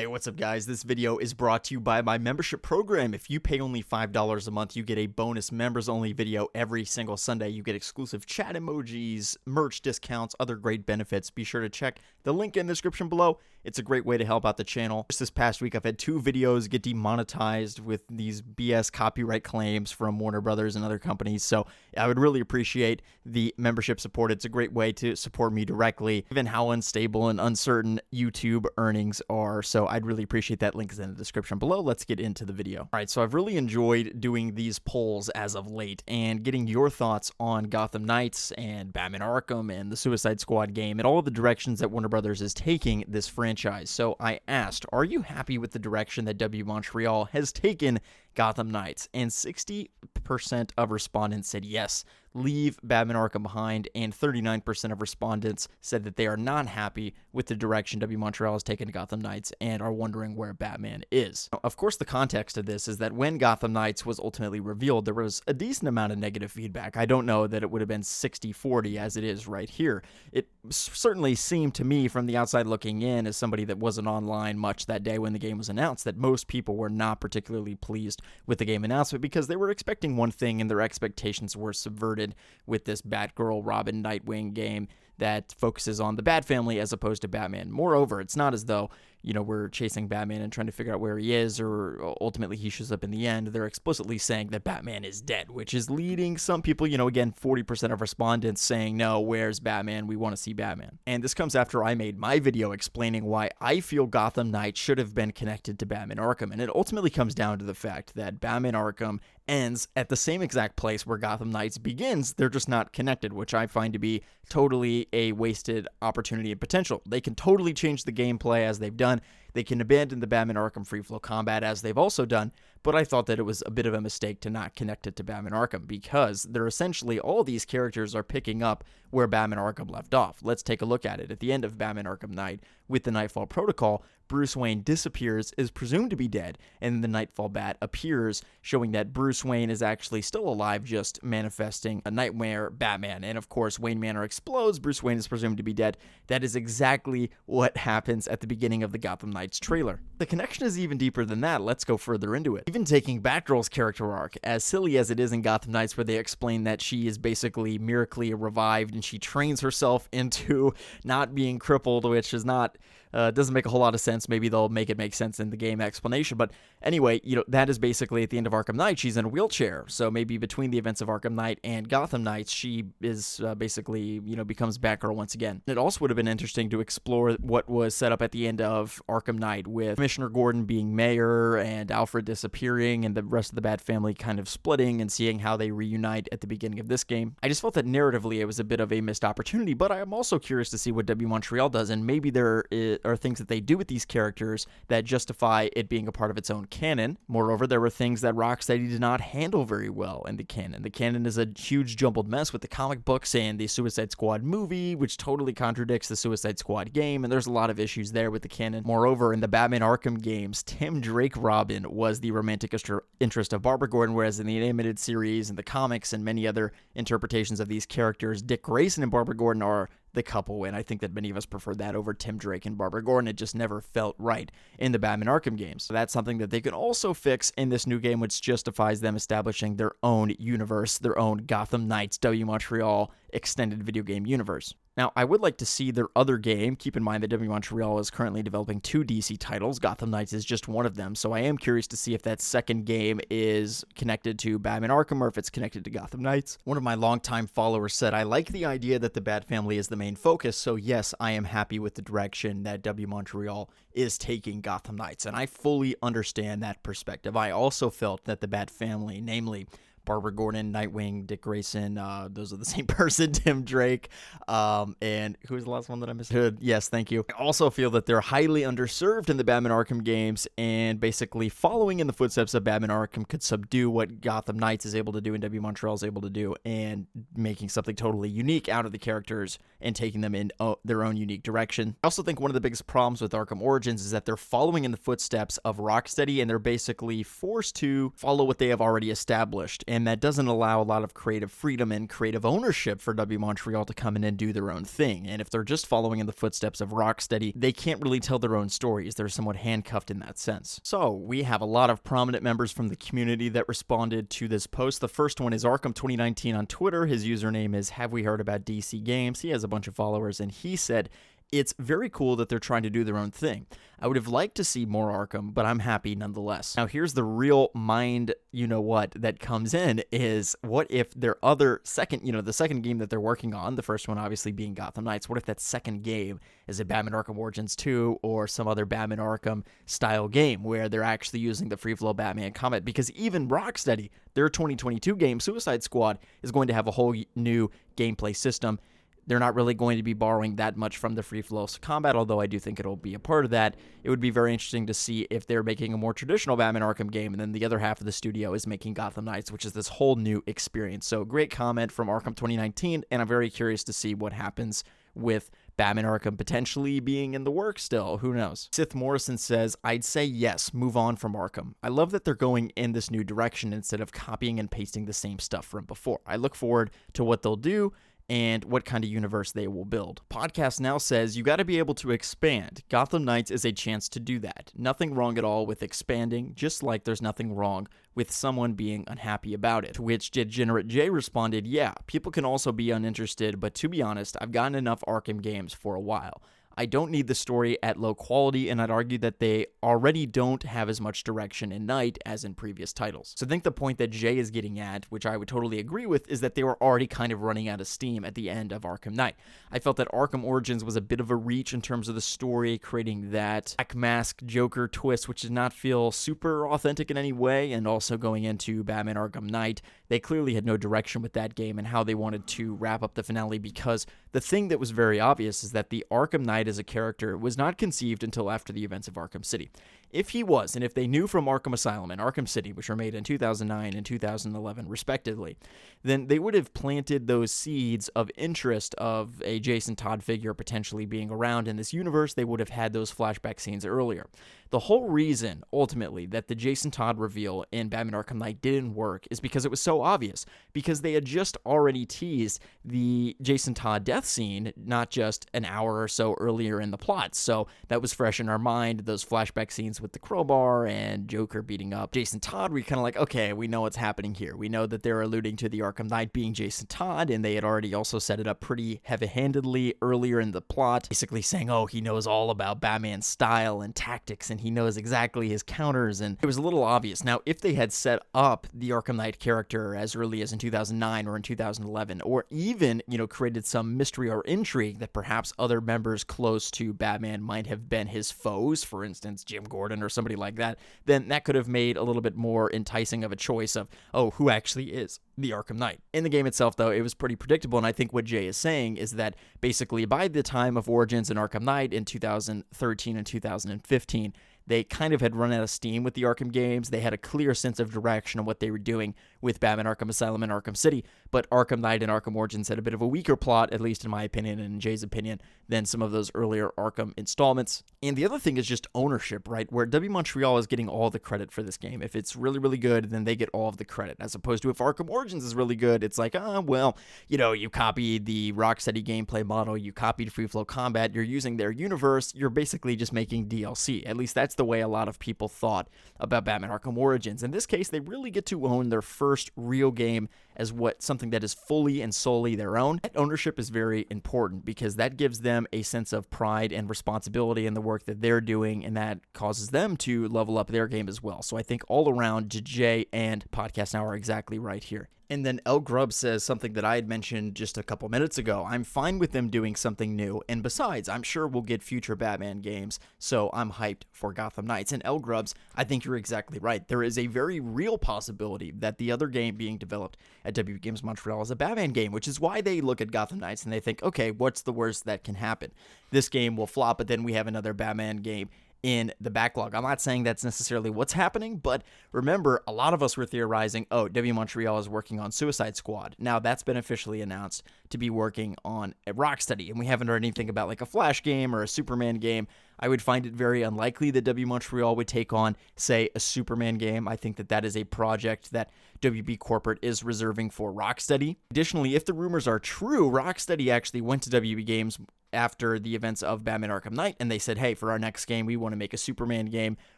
Hey, what's up guys? This video is brought to you by my membership program. If you pay only $5 a month, you get a bonus members only video every single Sunday. You get exclusive chat emojis, merch discounts, other great benefits. Be sure to check the link in the description below. It's a great way to help out the channel. Just this past week, I've had 2 videos get demonetized with these BS copyright claims from Warner Brothers and other companies. So I would really appreciate the membership support. It's a great way to support me directly, given how unstable and uncertain YouTube earnings are. So I'd really appreciate that. Link is in the description below. Let's get into the video. All right, so I've really enjoyed doing these polls as of late and getting your thoughts on Gotham Knights and Batman Arkham and the Suicide Squad game and all the directions that Warner Brothers is taking this franchise. So I asked, are you happy with the direction that WB Montreal has taken Gotham Knights? And 60% of respondents said yes, leave Batman Arkham behind, and 39% of respondents said that they are not happy with the direction WB Montreal has taken Gotham Knights and are wondering where Batman is. Now, of course, the context of this is that when Gotham Knights was ultimately revealed, there was a decent amount of negative feedback. I don't know that it would have been 60-40 as it is right here. It certainly seemed to me from the outside looking in, as somebody that wasn't online much that day when the game was announced, that most people were not particularly pleased with the game announcement because they were expecting one thing and their expectations were subverted with this Batgirl, Robin, Nightwing game that focuses on the Batfamily as opposed to Batman. Moreover, it's not as though, you know, we're chasing Batman and trying to figure out where he is or ultimately he shows up in the end. They're explicitly saying that Batman is dead, which is leading some people, you know, again, 40% of respondents saying, no, where's Batman? We want to see Batman. And this comes after I made my video explaining why I feel Gotham Knights should have been connected to Batman Arkham. And it ultimately comes down to the fact that Batman Arkham ends at the same exact place where Gotham Knights begins. They're just not connected, which I find to be totally a wasted opportunity and potential. They can totally change the gameplay as they've done. They can abandon the Batman Arkham free flow combat as they've also done, but I thought that it was a bit of a mistake to not connect it to Batman Arkham because they're essentially, all these characters are picking up where Batman Arkham left off. Let's take a look at it. At the end of Batman Arkham Knight, with the Nightfall Protocol, Bruce Wayne disappears, is presumed to be dead, and the Nightfall Bat appears, showing that Bruce Wayne is actually still alive, just manifesting a nightmare Batman. And of course, Wayne Manor explodes, Bruce Wayne is presumed to be dead. That is exactly what happens at the beginning of the Gotham Knights trailer. The connection is even deeper than that. Let's go further into it. Even taking Batgirl's character arc, as silly as it is in Gotham Knights, where they explain that she is basically miraculously revived and she trains herself into not being crippled, which is not doesn't make a whole lot of sense. Maybe they'll make it make sense in the game explanation. But anyway, you know, that is basically at the end of Arkham Knight, she's in a wheelchair. So maybe between the events of Arkham Knight and Gotham Knights, she is basically, you know, becomes Batgirl once again. It also would have been interesting to explore what was set up at the end of Arkham Knight with Commissioner Gordon being mayor and Alfred disappearing and the rest of the Batfamily kind of splitting and seeing how they reunite at the beginning of this game. I just felt that narratively it was a bit of a missed opportunity, but I am also curious to see what WB Montreal does, and maybe there are things that they do with these characters that justify it being a part of its own canon. Moreover, there were things that Rocksteady did not handle very well in the canon. The canon is a huge jumbled mess with the comic books and the Suicide Squad movie, which totally contradicts the Suicide Squad game, and there's a lot of issues there with the canon. Moreover, in the Batman Arkham games, Tim Drake Robin was the romantic interest of Barbara Gordon, whereas in the animated series and the comics and many other interpretations of these characters, Dick Grayson and Barbara Gordon are the couple, and I think that many of us prefer that over Tim Drake and Barbara Gordon. It just never felt right in the Batman Arkham games. So that's something that they can also fix in this new game, which justifies them establishing their own universe, their own Gotham Knights WB Montreal extended video game universe. Now, I would like to see their other game. Keep in mind that WB Montreal is currently developing 2 DC titles. Gotham Knights is just one of them, so I am curious to see if that second game is connected to Batman Arkham or if it's connected to Gotham Knights. One of my longtime followers said, I like the idea that the Batfamily is the main focus, so yes, I am happy with the direction that WB Montreal is taking Gotham Knights, and I fully understand that perspective. I also felt that the Batfamily, namely Barbara Gordon, Nightwing, Dick Grayson, those are the same person, Tim Drake, and who was the last one that I missed? Yes, thank you. I also feel that they're highly underserved in the Batman Arkham games, and basically following in the footsteps of Batman Arkham could subdue what Gotham Knights is able to do and WB Montreal is able to do, and making something totally unique out of the characters and taking them in their own unique direction. I also think one of the biggest problems with Arkham Origins is that they're following in the footsteps of Rocksteady, and they're basically forced to follow what they have already established and that doesn't allow a lot of creative freedom and creative ownership for WB Montreal to come in and do their own thing. And if they're just following in the footsteps of Rocksteady, they can't really tell their own stories. They're somewhat handcuffed in that sense. So we have a lot of prominent members from the community that responded to this post. The first one is Arkham 2019 on Twitter. His username is Have We Heard About DC Games. He has a bunch of followers, and he said, "It's very cool that they're trying to do their own thing. I would have liked to see more Arkham, but I'm happy nonetheless." Now, here's the real mind, you-know-what, that comes in is, what if their other second, the second game that they're working on, the first one obviously being Gotham Knights, what if that second game is a Batman Arkham Origins 2 or some other Batman Arkham-style game where they're actually using the free-flow Batman combat? Because even Rocksteady, their 2022 game, Suicide Squad, is going to have a whole new gameplay system. They're not really going to be borrowing that much from the free flow combat, although I do think it'll be a part of that. It would be very interesting to see if they're making a more traditional Batman Arkham game, and then the other half of the studio is making Gotham Knights, which is this whole new experience. So great comment from Arkham 2019, and I'm very curious to see what happens with Batman Arkham potentially being in the works still. Who knows? Sith Morrison says, "I'd say yes, move on from Arkham. I love that they're going in this new direction instead of copying and pasting the same stuff from before. I look forward to what they'll do and what kind of universe they will build." Podcast Now says, "You got to be able to expand. Gotham Knights is a chance to do that. Nothing wrong at all with expanding, just like there's nothing wrong with someone being unhappy about it." To which Degenerate J responded, "Yeah, people can also be uninterested, but to be honest, I've gotten enough Arkham games for a while. I don't need the story at low quality, and I'd argue that they already don't have as much direction in Night as in previous titles." So I think the point that Jay is getting at, which I would totally agree with, is that they were already kind of running out of steam at the end of Arkham Knight. I felt that Arkham Origins was a bit of a reach in terms of the story, creating that Black Mask Joker twist, which did not feel super authentic in any way, and also going into Batman Arkham Knight, they clearly had no direction with that game and how they wanted to wrap up the finale, because the thing that was very obvious is that the Arkham Knight as a character was not conceived until after the events of Arkham City. If he was, and if they knew from Arkham Asylum and Arkham City, which were made in 2009 and 2011 respectively, then they would have planted those seeds of interest of a Jason Todd figure potentially being around in this universe. They would have had those flashback scenes earlier. The whole reason, ultimately, that the Jason Todd reveal in Batman Arkham Knight didn't work is because it was so obvious, because they had just already teased the Jason Todd death scene, not just an hour or so earlier in the plot. So that was fresh in our mind, those flashback scenes with the crowbar and Joker beating up Jason Todd. We kind of like, okay, we know what's happening here. We know that they're alluding to the Arkham Knight being Jason Todd, and they had already also set it up pretty heavy-handedly earlier in the plot, basically saying, oh, he knows all about Batman's style and tactics, and he knows exactly his counters, and it was a little obvious. Now, if they had set up the Arkham Knight character as early as in 2009 or in 2011, or even, created some mystery or intrigue that perhaps other members close to Batman might have been his foes, for instance, Jim Gordon or somebody like that, then that could have made a little bit more enticing of a choice of, oh, who actually is the Arkham Knight. In the game itself, though, it was pretty predictable, and I think what Jay is saying is that basically by the time of Origins and Arkham Knight in 2013 and 2015, they kind of had run out of steam with the Arkham games. They had a clear sense of direction of what they were doing with Batman Arkham Asylum and Arkham City, but Arkham Knight and Arkham Origins had a bit of a weaker plot, at least in my opinion and in Jay's opinion, than some of those earlier Arkham installments. And the other thing is just ownership, right? Where WB Montreal is getting all the credit for this game. If it's really, really good, then they get all of the credit, as opposed to if Arkham Origins is really good, it's like, you copied the Rocksteady gameplay model, you copied free flow combat, you're using their universe, you're basically just making DLC. At least that's the way a lot of people thought about Batman Arkham Origins. In this case, they really get to own their first real game as something that is fully and solely their own. That ownership is very important because that gives them a sense of pride and responsibility in the work that they're doing, and that causes them to level up their game as well. So I think all around, Jay and Podcast Now are exactly right here. And then El Grub says something that I had mentioned just a couple minutes ago. I'm fine with them doing something new, and besides, I'm sure we'll get future Batman games, so I'm hyped for Gotham Knights. And El Grubs, I think you're exactly right. There is a very real possibility that the other game being developed at WB Games Montreal is a Batman game, which is why they look at Gotham Knights and they think, okay, what's the worst that can happen? This game will flop, but then we have another Batman game in the backlog. I'm not saying that's necessarily what's happening, but remember, a lot of us were theorizing, WB Montreal is working on Suicide Squad. Now that's been officially announced to be working on a Rocksteady, and we haven't heard anything about like a Flash game or a Superman game. I would find it very unlikely that WB Montreal would take on, say, a Superman game. I think that that is a project that WB Corporate is reserving for Rocksteady. Additionally, if the rumors are true, Rocksteady actually went to WB Games after the events of Batman Arkham Knight, and they said, hey, for our next game, we want to make a Superman game.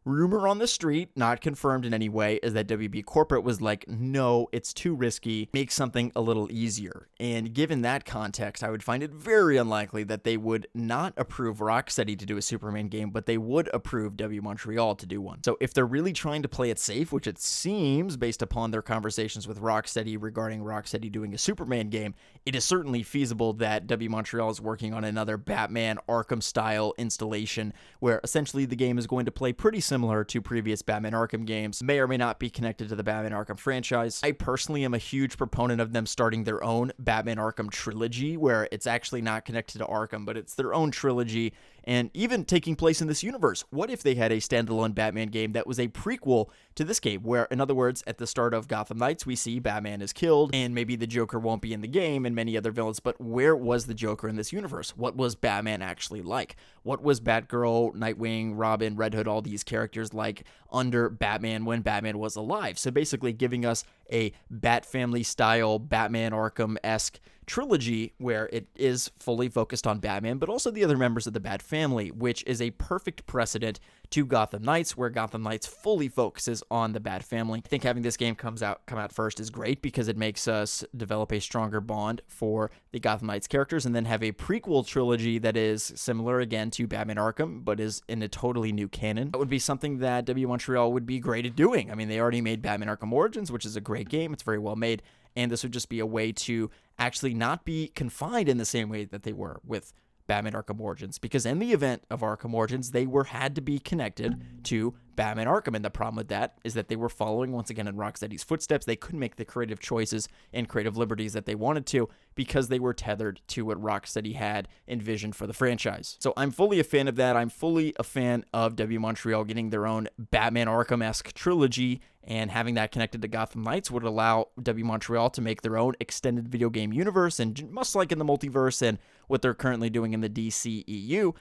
Rumor on the street, not confirmed in any way, is that WB Corporate was like, no, it's too risky, make something a little easier. And given that context, I would find it very unlikely that they would not approve Rocksteady to do a Superman game, but they would approve WB Montreal to do one. So if they're really trying to play it safe, which it seems based upon their conversations with Rocksteady regarding Rocksteady doing a Superman game, it is certainly feasible that WB Montreal is working on another Batman Arkham-style installation, where essentially the game is going to play pretty similar to previous Batman Arkham games, may or may not be connected to the Batman Arkham franchise. I personally am a huge proponent of them starting their own Batman Arkham trilogy, where it's actually not connected to Arkham, but it's their own trilogy, and even taking place in this universe. What if they had a standalone Batman game that was a prequel to this game, where, in other words, at the start of Gotham Knights, we see Batman is killed, and maybe the Joker won't be in the game, and many other villains, but where was the Joker in this universe? What was Batman actually like? What was Batgirl, Nightwing, Robin, Red Hood, all these characters like under Batman when Batman was alive? So basically giving us a Batfamily style Batman Arkham-esque trilogy where it is fully focused on Batman, but also the other members of the Batfamily, which is a perfect precedent to Gotham Knights, where Gotham Knights fully focuses on the Batfamily. I think having this game come out first is great because it makes us develop a stronger bond for the Gotham Knights characters, and then have a prequel trilogy that is similar again to Batman Arkham, but is in a totally new canon. That would be something that WB Montreal would be great at doing. I mean, they already made Batman Arkham Origins, which is a great game. It's very well made, and this would just be a way to actually not be confined in the same way that they were with Batman Arkham Origins, because in the event of Arkham Origins, they had to be connected to Batman Arkham, and the problem with that is that they were following, once again, in Rocksteady's footsteps. They couldn't make the creative choices and creative liberties that they wanted to because they were tethered to what Rocksteady had envisioned for the franchise. So I'm fully a fan of that. I'm fully a fan of WB Montreal getting their own Batman Arkham-esque trilogy, and having that connected to Gotham Knights would allow WB Montreal to make their own extended video game universe, and much like in the multiverse and what they're currently doing in the DCEU,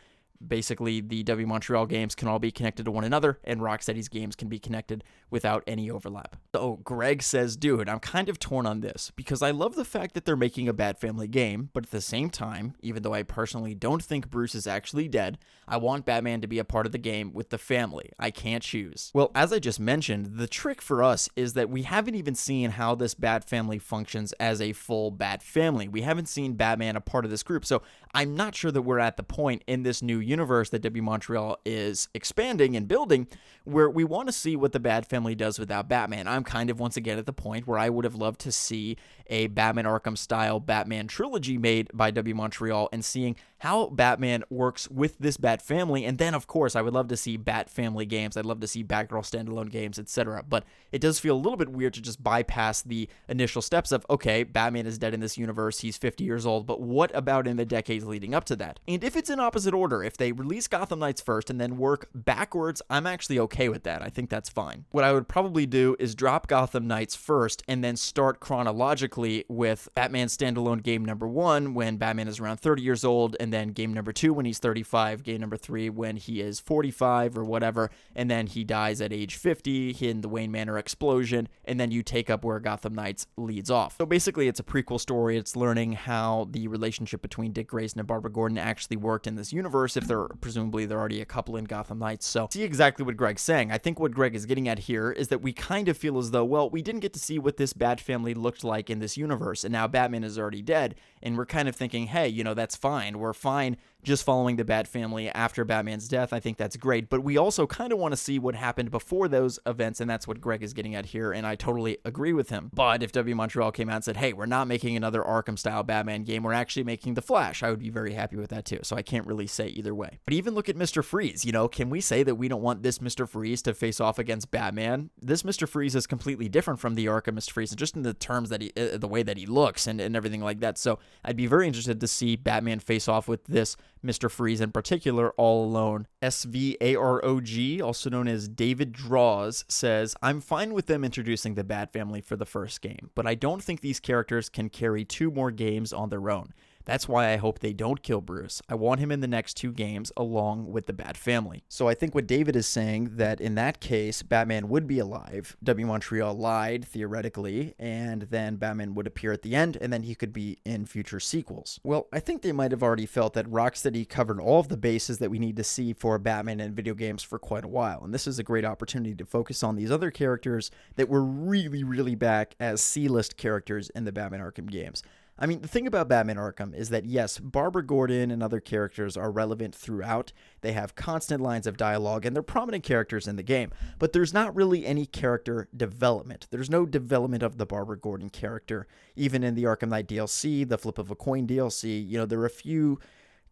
basically the WB Montreal games can all be connected to one another, and Rocksteady's games can be connected without any overlap. So Greg says, dude, I'm kind of torn on this, because I love the fact that they're making a Batfamily game, but at the same time, even though I personally don't think Bruce is actually dead, I want Batman to be a part of the game with the family. I can't choose. Well, as I just mentioned, the trick for us is that we haven't even seen how this Batfamily functions as a full Batfamily. We haven't seen Batman a part of this group, so I'm not sure that we're at the point in this new universe that WB Montreal is expanding and building where we want to see what the Batfamily does without Batman. I'm kind of once again at the point where I would have loved to see a Batman Arkham-style Batman trilogy made by WB Montreal, and seeing how Batman works with this Batfamily. And then, of course, I would love to see Batfamily games. I'd love to see Batgirl standalone games, etc. But it does feel a little bit weird to just bypass the initial steps of, okay, Batman is dead in this universe, he's 50 years old, but what about in the decades leading up to that? And if it's in opposite order, if they release Gotham Knights first and then work backwards, I'm actually okay with that. I think that's fine. What I would probably do is drop Gotham Knights first and then start chronologically with Batman standalone game number 1 when Batman is around 30 years old, and then game number 2 when he's 35, game number 3 when he is 45 or whatever, and then he dies at age 50 in the Wayne Manor explosion, and then you take up where Gotham Knights leads off. So basically it's a prequel story. It's learning how the relationship between Dick Grayson and Barbara Gordon actually worked in this universe, if presumably they're already a couple in Gotham Knights. So see exactly what Greg's saying. I think what Greg is getting at here is that we kind of feel as though, well, we didn't get to see what this Batfamily looked like in this universe, and now Batman is already dead, and we're kind of thinking, hey, you know, that's fine. We're fine just following the Batfamily after Batman's death. I think that's great, but we also kind of want to see what happened before those events, and that's what Greg is getting at here, and I totally agree with him. But if WB Montreal came out and said, hey, we're not making another Arkham-style Batman game, we're actually making The Flash, I would be very happy with that too, so I can't really say either way. But even look at Mr. Freeze, you know, can we say that we don't want this Mr. Freeze to face off against Batman? This Mr. Freeze is completely different from the Arkham Mr. Freeze, just in the terms that the way that he looks and everything like that, so I'd be very interested to see Batman face off with this Mr. Freeze in particular, all alone. SVAROG, also known as David Draws, says, I'm fine with them introducing the Batfamily for the first game, but I don't think these characters can carry 2 more games on their own. That's why I hope they don't kill Bruce. I want him in the next 2 games along with the Batfamily. So I think what David is saying, that in that case, Batman would be alive. W Montreal lied, theoretically, and then Batman would appear at the end, and then he could be in future sequels. Well, I think they might have already felt that Rocksteady covered all of the bases that we need to see for Batman in video games for quite a while, and this is a great opportunity to focus on these other characters that were really back as C-list characters in the Batman Arkham games. I mean, the thing about Batman Arkham is that, yes, Barbara Gordon and other characters are relevant throughout. They have constant lines of dialogue, and they're prominent characters in the game. But there's not really any character development. There's no development of the Barbara Gordon character. Even in the Arkham Knight DLC, the Flip of a Coin DLC, there are a few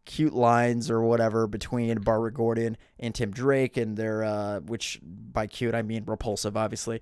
cute lines or whatever between Barbara Gordon and Tim Drake, and their which by cute I mean repulsive, obviously,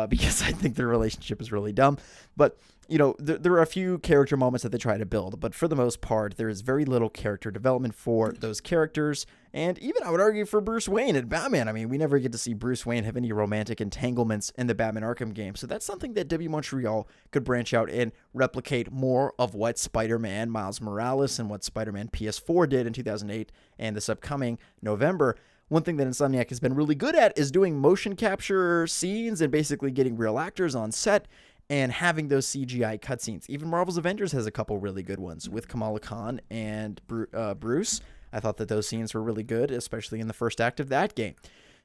because I think their relationship is really dumb. But there are a few character moments that they try to build, but for the most part, there is very little character development for those characters, and even I would argue for Bruce Wayne and Batman. I mean, we never get to see Bruce Wayne have any romantic entanglements in the Batman Arkham game, so that's something that W Montreal could branch out and replicate more of what Spider-Man Miles Morales and what Spider-Man PS4 did in 2008 and this upcoming November. One thing that Insomniac has been really good at is doing motion capture scenes and basically getting real actors on set and having those CGI cutscenes. Even Marvel's Avengers has a couple really good ones with Kamala Khan and Bruce. I thought that those scenes were really good, especially in the first act of that game.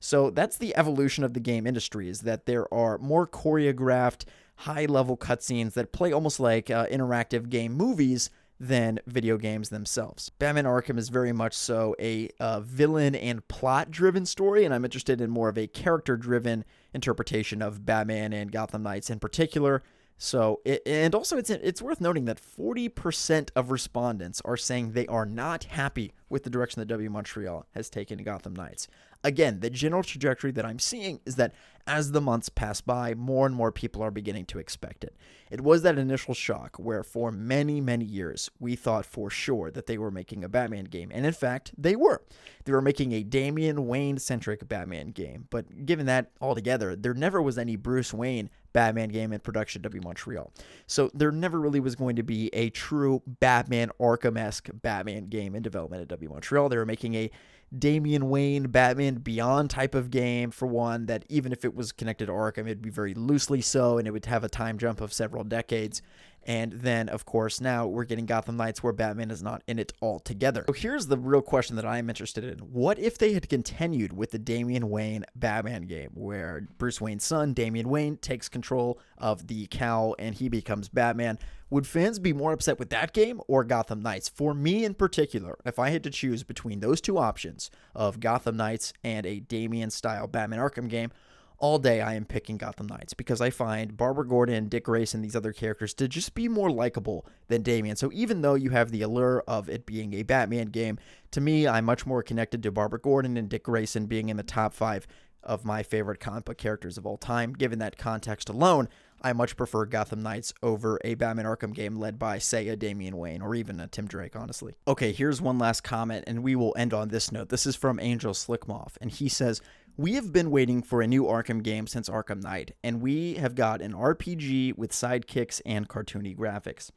So that's the evolution of the game industry, is that there are more choreographed, high-level cutscenes that play almost like interactive game movies than video games themselves. Batman Arkham is very much so a villain and plot-driven story, and I'm interested in more of a character-driven interpretation of Batman and Gotham Knights in particular. So, and also it's worth noting that 40% of respondents are saying they are not happy with the direction that W Montreal has taken Gotham Knights. Again, the general trajectory that I'm seeing is that as the months pass by, more and more people are beginning to expect it. It was that initial shock where for many years, we thought for sure that they were making a Batman game. And in fact, they were. They were making a Damian Wayne-centric Batman game. But given that altogether, there never was any Bruce Wayne Batman game in production at W Montreal. So there never really was going to be a true Batman Arkham-esque Batman game in development at W Montreal. They were making a Damian Wayne Batman Beyond type of game, for one, that even if it was connected to Arkham, it'd be very loosely so, and it would have a time jump of several decades. And then, of course, now we're getting Gotham Knights where Batman is not in it altogether. So here's the real question that I'm interested in. What if they had continued with the Damian Wayne Batman game, where Bruce Wayne's son, Damian Wayne, takes control of the cowl and he becomes Batman? Would fans be more upset with that game or Gotham Knights? For me in particular, if I had to choose between those two options of Gotham Knights and a Damian-style Batman Arkham game, all day I am picking Gotham Knights because I find Barbara Gordon, Dick Grayson, and these other characters to just be more likable than Damian. So even though you have the allure of it being a Batman game, to me, I'm much more connected to Barbara Gordon and Dick Grayson being in the top 5 of my favorite comic book characters of all time. Given that context alone, I much prefer Gotham Knights over a Batman Arkham game led by, say, a Damian Wayne or even a Tim Drake, honestly. Okay, here's one last comment, and we will end on this note. This is from Angel Slickmoff, and he says, "We have been waiting for a new Arkham game since Arkham Knight, and we have got an RPG with sidekicks and cartoony graphics.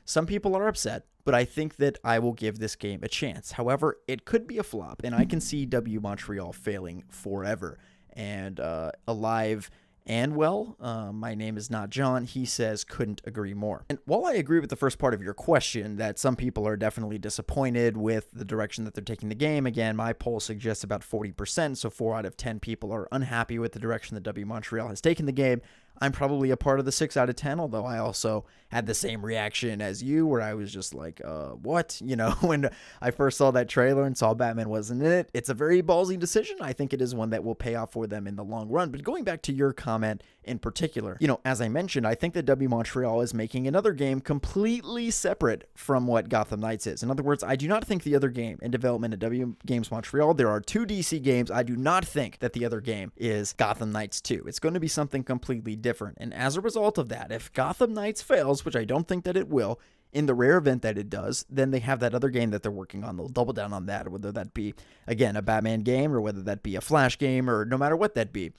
Some people are upset, but I think that I will give this game a chance. However, it could be a flop, and I can see W Montreal failing forever." And Alive and well, my name is not John, he says, couldn't agree more. And while I agree with the first part of your question, that some people are definitely disappointed with the direction that they're taking the game, again, my poll suggests about 40%, so 4 out of 10 people are unhappy with the direction that W Montreal has taken the game. I'm probably a part of the 6 out of 10, although I also had the same reaction as you, where I was just like, what? When I first saw that trailer and saw Batman wasn't in it, it's a very ballsy decision. I think it is one that will pay off for them in the long run. But going back to your comment in particular, as I mentioned, I think that W Montreal is making another game completely separate from what Gotham Knights is. In other words, I do not think the other game in development at W Games Montreal, there are 2 DC games. I do not think that the other game is Gotham Knights 2. It's going to be something completely different. And as a result of that, if Gotham Knights fails, which I don't think that it will, in the rare event that it does, then they have that other game that they're working on. They'll double down on that, whether that be, again, a Batman game or whether that be a Flash game or no matter what that be.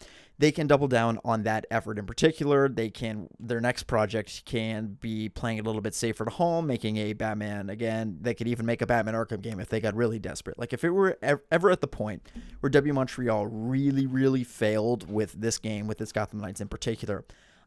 they can double down on that effort in particular. Their next project can be playing a little bit safer at home, making a Batman, again, they could even make a Batman Arkham game if they got really desperate. Like if it were ever at the point where WB Montreal really, really failed with this game, with its Gotham Knights in particular,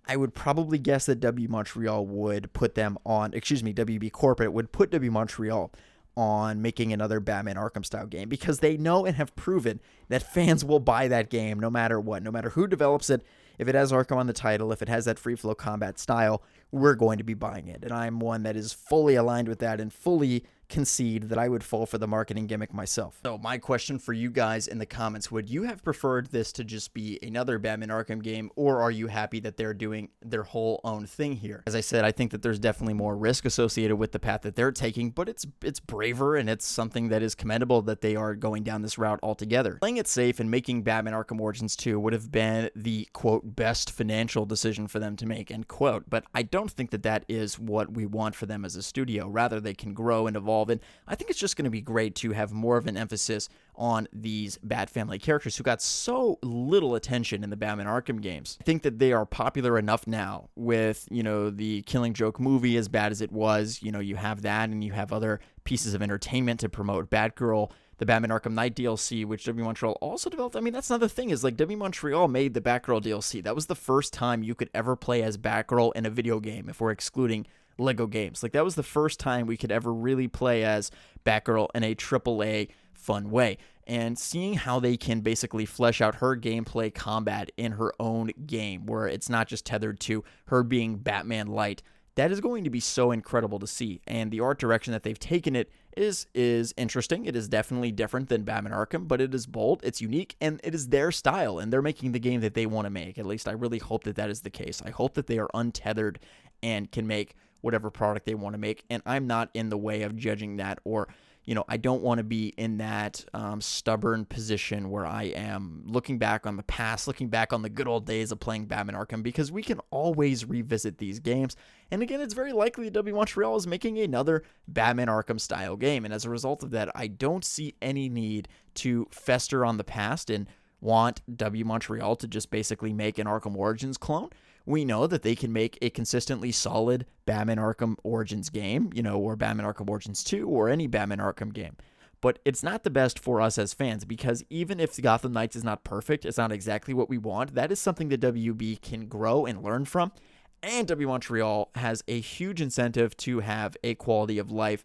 I would probably guess that WB Montreal would put them on, WB Corporate would put WB Montreal on making another Batman Arkham style game, because they know and have proven that fans will buy that game no matter what, no matter who develops it. If it has Arkham on the title, if it has that free flow combat style, we're going to be buying it. And I'm one that is fully aligned with that and fully concede that I would fall for the marketing gimmick myself. So my question for you guys in the comments, would you have preferred this to just be another Batman Arkham game, or are you happy that they're doing their whole own thing here? As I said, I think that there's definitely more risk associated with the path that they're taking, but it's braver, and it's something that is commendable that they are going down this route altogether. Playing it safe and making Batman Arkham Origins 2 would have been the, quote, best financial decision for them to make, end quote, but I don't think that that is what we want for them as a studio. Rather, they can grow and evolve. And I think it's just going to be great to have more of an emphasis on these Batfamily characters who got so little attention in the Batman Arkham games. I think that they are popular enough now with, the Killing Joke movie, as bad as it was. You have that, and you have other pieces of entertainment to promote. Batgirl, the Batman Arkham Knight DLC, which WB Montreal also developed. I mean, that's another thing, is like WB Montreal made the Batgirl DLC. That was the first time you could ever play as Batgirl in a video game, if we're excluding Lego games. Like, that was the first time we could ever really play as Batgirl in a AAA fun way. And seeing how they can basically flesh out her gameplay combat in her own game, where it's not just tethered to her being Batman light, that is going to be so incredible to see. And the art direction that they've taken it is interesting. It is definitely different than Batman Arkham, but it is bold, it's unique, and it is their style, and they're making the game that they want to make. At least I really hope that that is the case. I hope that they are untethered and can make whatever product they want to make, and I'm not in the way of judging that, or I don't want to be in that stubborn position where I am looking back on the past, looking back on the good old days of playing Batman Arkham, because we can always revisit these games. And again, it's very likely WB Montreal is making another Batman Arkham style game, and as a result of that, I don't see any need to fester on the past and want WB Montreal to just basically make an Arkham Origins clone. We know that they can make a consistently solid Batman Arkham Origins game, or Batman Arkham Origins 2, or any Batman Arkham game. But it's not the best for us as fans, because even if Gotham Knights is not perfect, it's not exactly what we want, that is something that WB can grow and learn from. And WB Montreal has a huge incentive to have a quality of life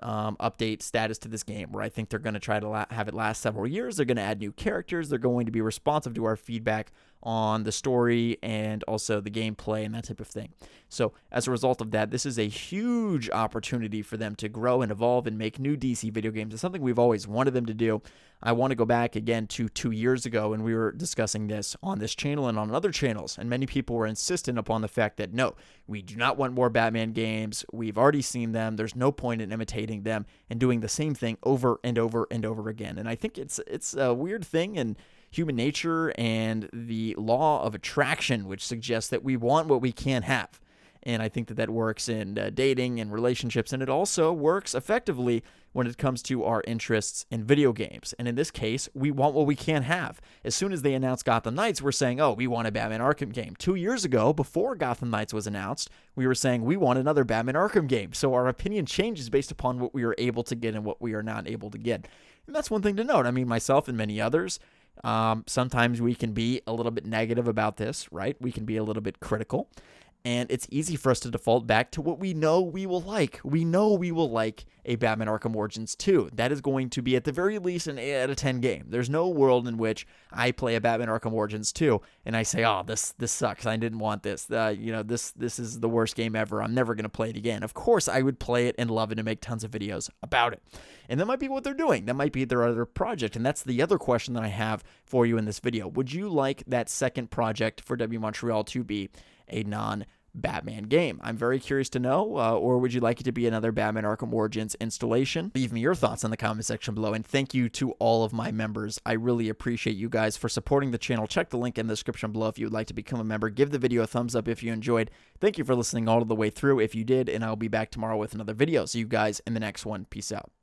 update status to this game, where I think they're going to try to have it last several years. They're going to add new characters. They're going to be responsive to our feedback on the story and also the gameplay and that type of thing. So as a result of that, this is a huge opportunity for them to grow and evolve and make new DC video games. It's something we've always wanted them to do. I want to go back again to 2 years ago when we were discussing this on this channel and on other channels, and many people were insistent upon the fact that no, we do not want more Batman games. We've already seen them. There's no point in imitating them and doing the same thing over and over and over again. And I think it's a weird thing in human nature and the law of attraction, which suggests that we want what we can't have. And I think that that works in dating and relationships, and it also works effectively when it comes to our interests in video games. And in this case, we want what we can't have. As soon as they announced Gotham Knights, we're saying, oh, we want a Batman Arkham game. 2 years ago, before Gotham Knights was announced, we were saying we want another Batman Arkham game. So our opinion changes based upon what we are able to get and what we are not able to get. And that's one thing to note. I mean, myself and many others, sometimes we can be a little bit negative about this, right? We can be a little bit critical. And it's easy for us to default back to what we know we will like. We know we will like a Batman Arkham Origins 2. That is going to be, at the very least, an 8 out of 10 game. There's no world in which I play a Batman Arkham Origins 2 and I say, oh, this sucks. I didn't want this. This is the worst game ever. I'm never going to play it again. Of course, I would play it and love it and make tons of videos about it. And that might be what they're doing. That might be their other project. And that's the other question that I have for you in this video. Would you like that second project for WB Montreal to be a non-Batman game? I'm very curious to know, or would you like it to be another Batman Arkham Origins installation? Leave me your thoughts in the comment section below, and thank you to all of my members. I really appreciate you guys for supporting the channel. Check the link in the description below if you would like to become a member. Give the video a thumbs up if you enjoyed. Thank you for listening all the way through if you did, and I'll be back tomorrow with another video. See you guys in the next one. Peace out.